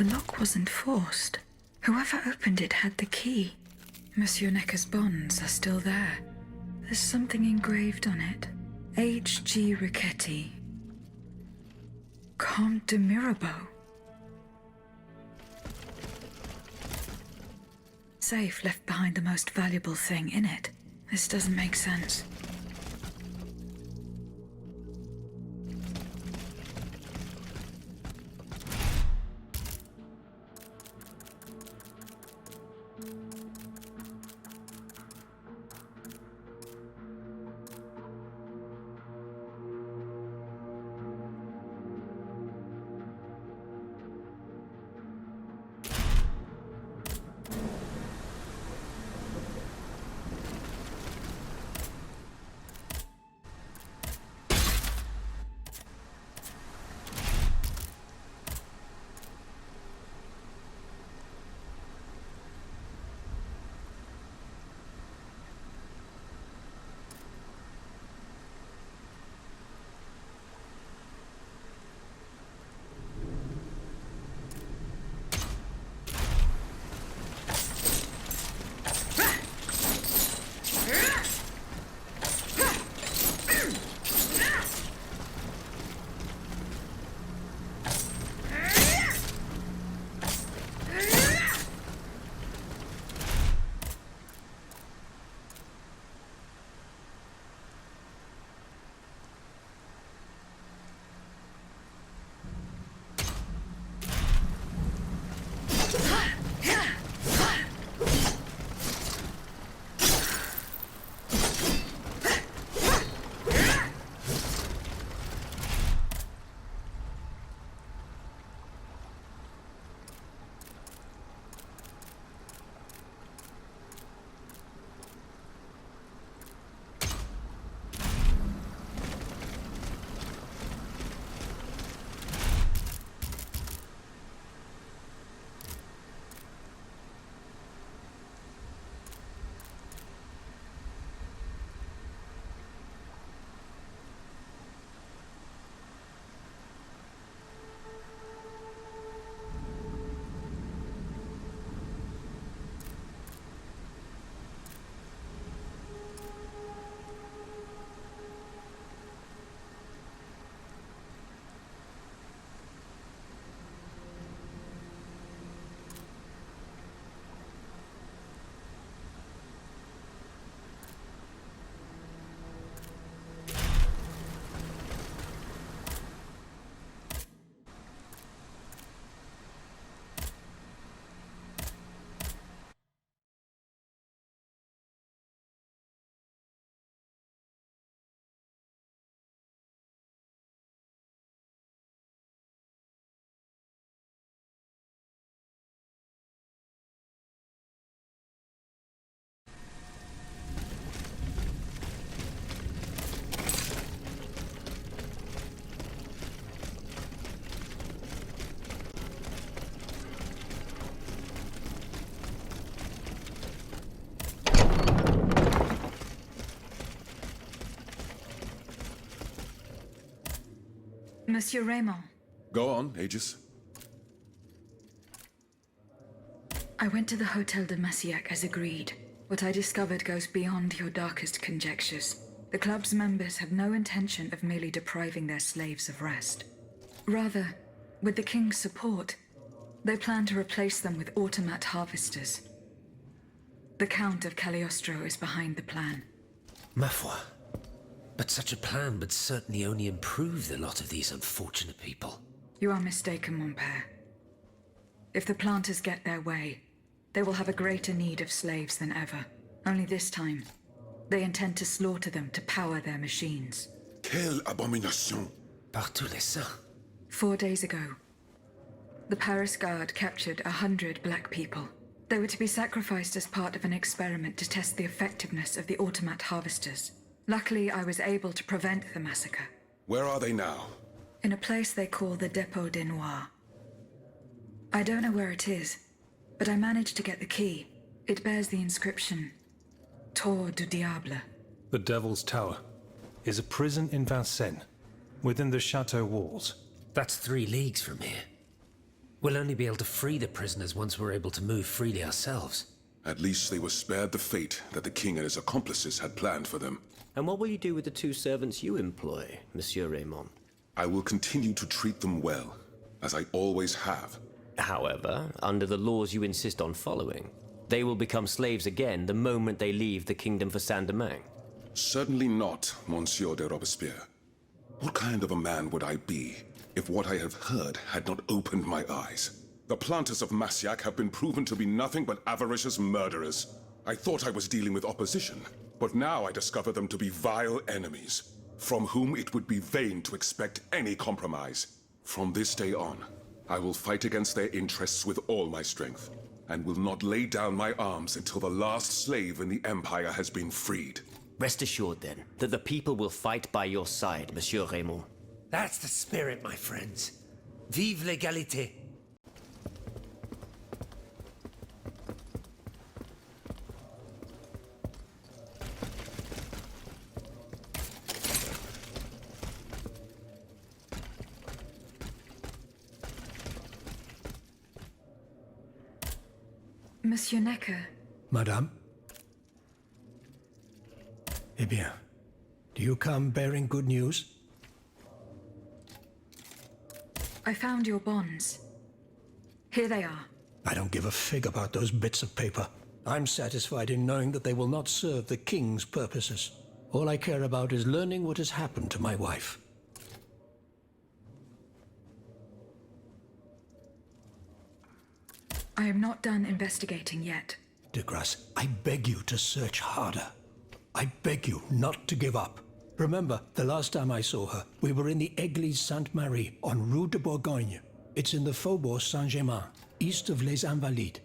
The lock wasn't forced. Whoever opened it had the key. Monsieur Necker's bonds are still there. There's something engraved on it. H.G. Riquetti. Comte de Mirabeau. Safe left behind the most valuable thing in it. This doesn't make sense. Monsieur Raymond. Go on, Aegis. I went to the Hotel de Massiac as agreed. What I discovered goes beyond your darkest conjectures. The club's members have no intention of merely depriving their slaves of rest. Rather, with the king's support, they plan to replace them with automat harvesters. The Count of Cagliostro is behind the plan. Ma foi. But such a plan would certainly only improve the lot of these unfortunate people. You are mistaken, mon père. If the planters get their way, they will have a greater need of slaves than ever. Only this time, they intend to slaughter them to power their machines. Quelle abomination! Par tous les saints. 4 days ago, the Paris Guard captured 100 black people. They were to be sacrificed as part of an experiment to test the effectiveness of the automat harvesters. Luckily, I was able to prevent the massacre. Where are they now? In a place they call the Dépôt des Noirs. I don't know where it is, but I managed to get the key. It bears the inscription, Tour du Diable. The Devil's Tower is a prison in Vincennes, within the chateau walls. That's 3 leagues from here. We'll only be able to free the prisoners once we're able to move freely ourselves. At least they were spared the fate that the king and his accomplices had planned for them. And what will you do with the 2 servants you employ, Monsieur Raymond? I will continue to treat them well, as I always have. However, under the laws you insist on following, they will become slaves again the moment they leave the kingdom for Saint-Domingue. Certainly not, Monsieur de Robespierre. What kind of a man would I be if what I have heard had not opened my eyes? The planters of Massiac have been proven to be nothing but avaricious murderers. I thought I was dealing with opposition, but now I discover them to be vile enemies, from whom it would be vain to expect any compromise. From this day on, I will fight against their interests with all my strength, and will not lay down my arms until the last slave in the Empire has been freed. Rest assured, then, that the people will fight by your side, Monsieur Raymond. That's the spirit, my friends. Vive l'égalité! Monsieur Necker. Madame? Eh bien, do you come bearing good news? I found your bonds. Here they are. I don't give a fig about those bits of paper. I'm satisfied in knowing that they will not serve the king's purposes. All I care about is learning what has happened to my wife. I am not done investigating yet. De Grasse, I beg you to search harder. I beg you not to give up. Remember, the last time I saw her, we were in the Eglise Sainte-Marie on Rue de Bourgogne. It's in the Faubourg Saint-Germain, east of Les Invalides.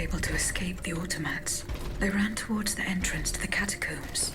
able to escape the automats. They ran towards the entrance to the catacombs.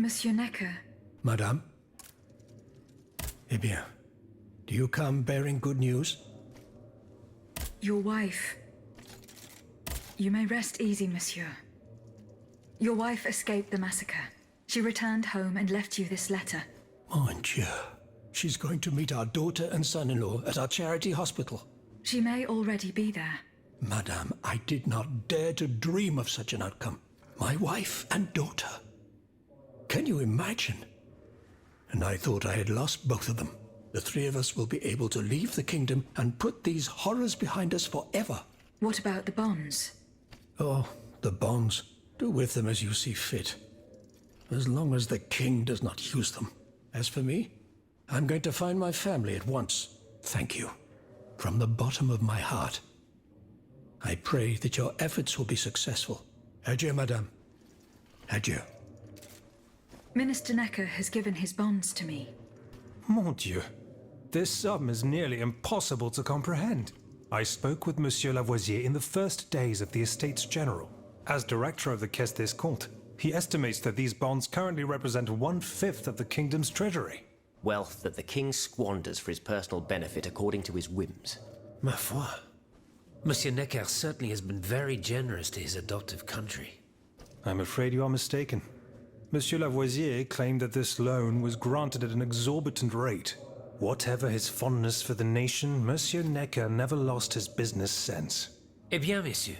Monsieur Necker. Madame? Eh bien, do you come bearing good news? Your wife. You may rest easy, monsieur. Your wife escaped the massacre. She returned home and left you this letter. Mon Dieu. She's going to meet our daughter and son-in-law at our charity hospital. She may already be there. Madame, I did not dare to dream of such an outcome. My wife and daughter. Can you imagine? And I thought I had lost both of them. The three of us will be able to leave the kingdom and put these horrors behind us forever. What about the bonds? Oh, the bonds. Do with them as you see fit. As long as the king does not use them. As for me, I'm going to find my family at once. Thank you. From the bottom of my heart. I pray that your efforts will be successful. Adieu, madame. Adieu. Minister Necker has given his bonds to me. Mon Dieu. This sum is nearly impossible to comprehend. I spoke with Monsieur Lavoisier in the first days of the Estates General. As director of the Caisse d'Escompte, he estimates that these bonds currently represent 1/5 of the kingdom's treasury. Wealth that the king squanders for his personal benefit according to his whims. Ma foi. Monsieur Necker certainly has been very generous to his adoptive country. I'm afraid you are mistaken. Monsieur Lavoisier claimed that this loan was granted at an exorbitant rate. Whatever his fondness for the nation, Monsieur Necker never lost his business sense. Eh bien, messieurs.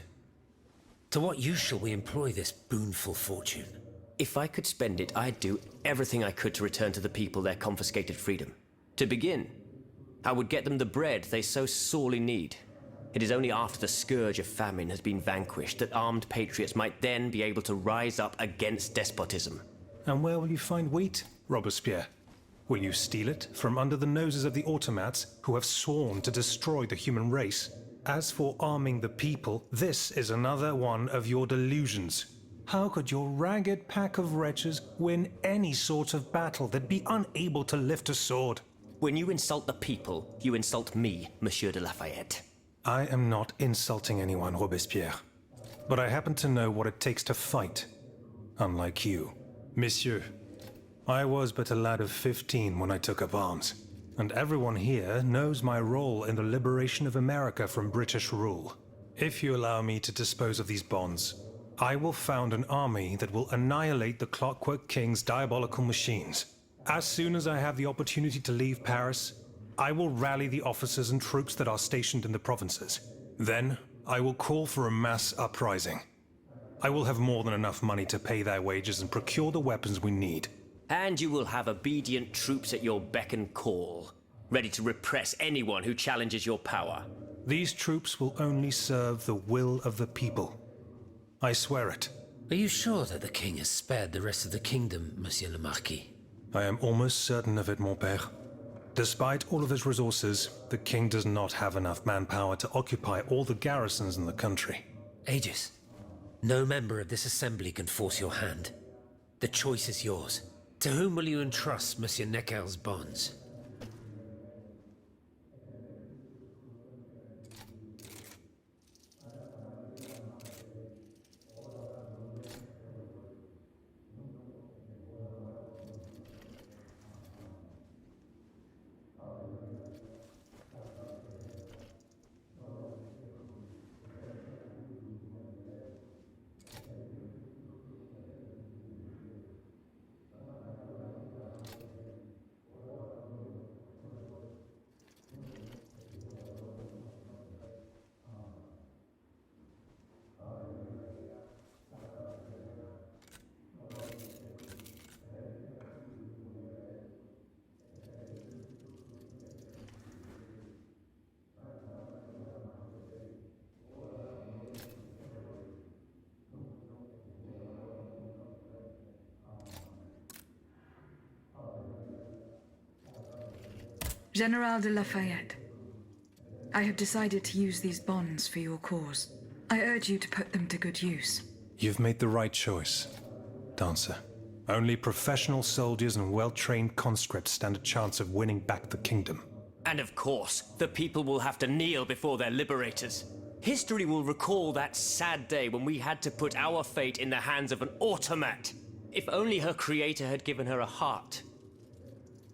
To what use shall we employ this boonful fortune? If I could spend it, I'd do everything I could to return to the people their confiscated freedom. To begin, I would get them the bread they so sorely need. It is only after the scourge of famine has been vanquished that armed patriots might then be able to rise up against despotism. And where will you find wheat, Robespierre? Will you steal it from under the noses of the automats who have sworn to destroy the human race? As for arming the people, this is another one of your delusions. How could your ragged pack of wretches win any sort of battle that'd be unable to lift a sword? When you insult the people, you insult me, Monsieur de Lafayette. I am not insulting anyone, Robespierre. But I happen to know what it takes to fight. Unlike you. Monsieur, I was but a lad of 15 when I took up arms. And everyone here knows my role in the liberation of America from British rule. If you allow me to dispose of these bonds, I will found an army that will annihilate the Clockwork King's diabolical machines. As soon as I have the opportunity to leave Paris, I will rally the officers and troops that are stationed in the provinces. Then, I will call for a mass uprising. I will have more than enough money to pay their wages and procure the weapons we need. And you will have obedient troops at your beck and call, ready to repress anyone who challenges your power. These troops will only serve the will of the people. I swear it. Are you sure that the king has spared the rest of the kingdom, Monsieur le Marquis? I am almost certain of it, mon père. Despite all of his resources, the king does not have enough manpower to occupy all the garrisons in the country. Aegis, no member of this assembly can force your hand. The choice is yours. To whom will you entrust Monsieur Necker's bonds? General de Lafayette, I have decided to use these bonds for your cause. I urge you to put them to good use. You've made the right choice, Dancer. Only professional soldiers and well-trained conscripts stand a chance of winning back the kingdom. And of course, the people will have to kneel before their liberators. History will recall that sad day when we had to put our fate in the hands of an automat. If only her creator had given her a heart.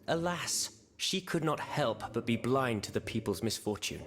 Alas, she could not help but be blind to the people's misfortune.